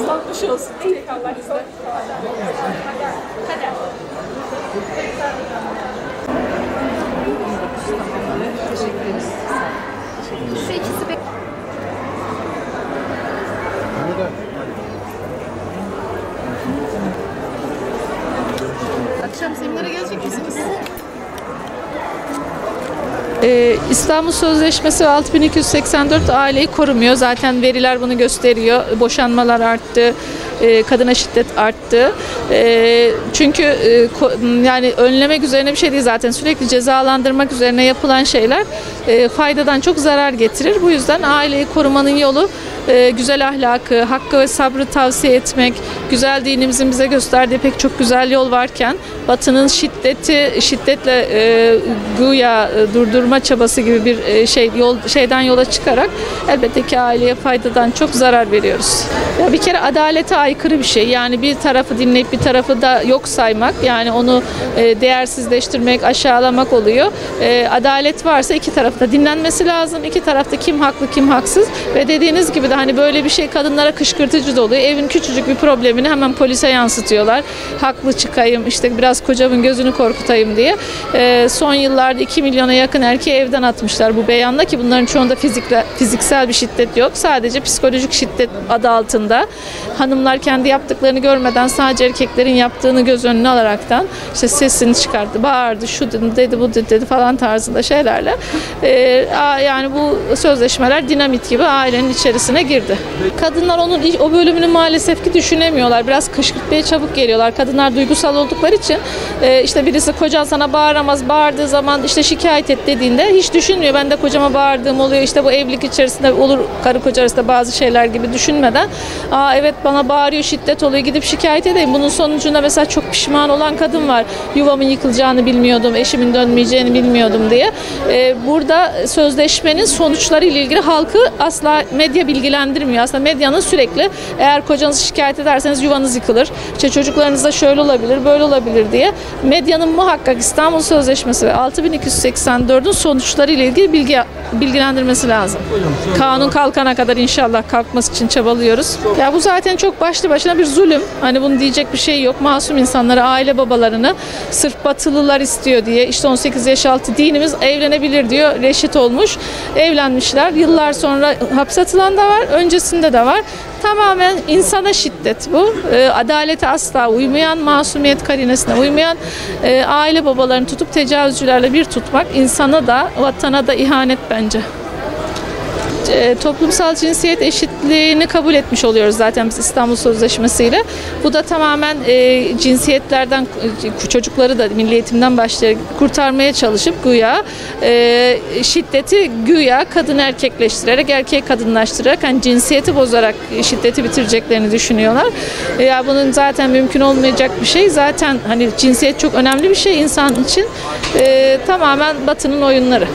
Islanmış olsun. Allah güzel. Hadi. Teşekkür ederiz. Şu ikisi be. Akşam seminere gelecek misiniz? İstanbul Sözleşmesi ve 6284 aileyi korumuyor. Zaten veriler bunu gösteriyor. Boşanmalar arttı, kadına şiddet arttı. Çünkü yani önlemek üzerine bir şey değil zaten. Sürekli cezalandırmak üzerine yapılan şeyler faydadan çok zarar getirir. Bu yüzden aileyi korumanın yolu güzel ahlakı, hakkı ve sabrı tavsiye etmek, güzel dinimizin bize gösterdiği pek çok güzel yol varken Batı'nın şiddetle güya durdurma çabası gibi bir şeyden yola çıkarak elbette ki aileye faydadan çok zarar veriyoruz. Ya bir kere adalete aykırı bir şey. Yani bir tarafı dinleyip bir tarafı da yok saymak, yani onu değersizleştirmek, aşağılamak oluyor. Adalet varsa iki tarafta dinlenmesi lazım. İki tarafta kim haklı kim haksız ve dediğiniz gibi de hani böyle bir şey kadınlara kışkırtıcı da oluyor. Evin küçücük bir problemini hemen polise yansıtıyorlar. Haklı çıkayım, işte biraz kocamın gözünü korkutayım diye. Son yıllarda 2 milyona yakın erkeği evden atmışlar bu beyanla ki bunların çoğunda fiziksel bir şiddet yok. Sadece psikolojik şiddet adı altında. Hanımlar kendi yaptıklarını görmeden sadece erkeklerin yaptığını göz önüne alaraktan işte sesini çıkarttı, bağırdı, şu dedi, bu dedi falan tarzında şeylerle. Yani bu sözleşmeler dinamit gibi ailenin içerisine girdi. Kadınlar o bölümünü maalesef ki düşünemiyorlar. Biraz kışkırtmaya çabuk geliyorlar. Kadınlar duygusal oldukları için işte birisi kocan sana bağıramaz, bağırdığı zaman işte şikayet et dediğinde hiç düşünmüyor. Ben de kocama bağırdığım oluyor. İşte bu evlilik içerisinde olur, karı koca arasında bazı şeyler gibi düşünmeden evet bana bağırıyor, şiddet oluyor, gidip şikayet edeyim. Bunun sonucunda mesela çok pişman olan kadın var. Yuvamın yıkılacağını bilmiyordum, eşimin dönmeyeceğini bilmiyordum diye. Burada sözleşmenin sonuçları ile ilgili halkı asla medya bilgilendirmiyor. Aslında medyanın sürekli eğer kocanızı şikayet ederseniz yuvanız yıkılır, işte çocuklarınızda şöyle olabilir, böyle olabilir diye medyanın muhakkak İstanbul Sözleşmesi ve 6284'ün sonuçları ile ilgili bilgilendirmesi lazım. Kanun kalkana kadar inşallah kalkması için çabalıyoruz. Ya bu zaten çok başlı başına bir zulüm. Hani bunu diyecek bir şey yok. Masum insanları, aile babalarını sırf Batılılar istiyor diye işte 18 yaş altı dinimiz evlenebilir diyor. Reşit olmuş. Evlenmişler. Yıllar sonra hapse atılan da var. Öncesinde de var. Tamamen insana şiddet bu. Adalete asla uymayan, masumiyet karinesine uymayan aile babalarını tutup tecavüzcülerle bir tutmak insana da, vatana da ihanet bence. Toplumsal cinsiyet eşitliğini kabul etmiş oluyoruz zaten biz İstanbul Sözleşmesi ile. Bu da tamamen cinsiyetlerden çocukları da milli eğitimden başlayarak kurtarmaya çalışıp güya şiddeti güya kadın erkekleştirerek, erkeği kadınlaştırarak, hani cinsiyeti bozarak şiddeti bitireceklerini düşünüyorlar. Ya bunun zaten mümkün olmayacak bir şey. Zaten hani cinsiyet çok önemli bir şey insan için. Tamamen Batı'nın oyunları.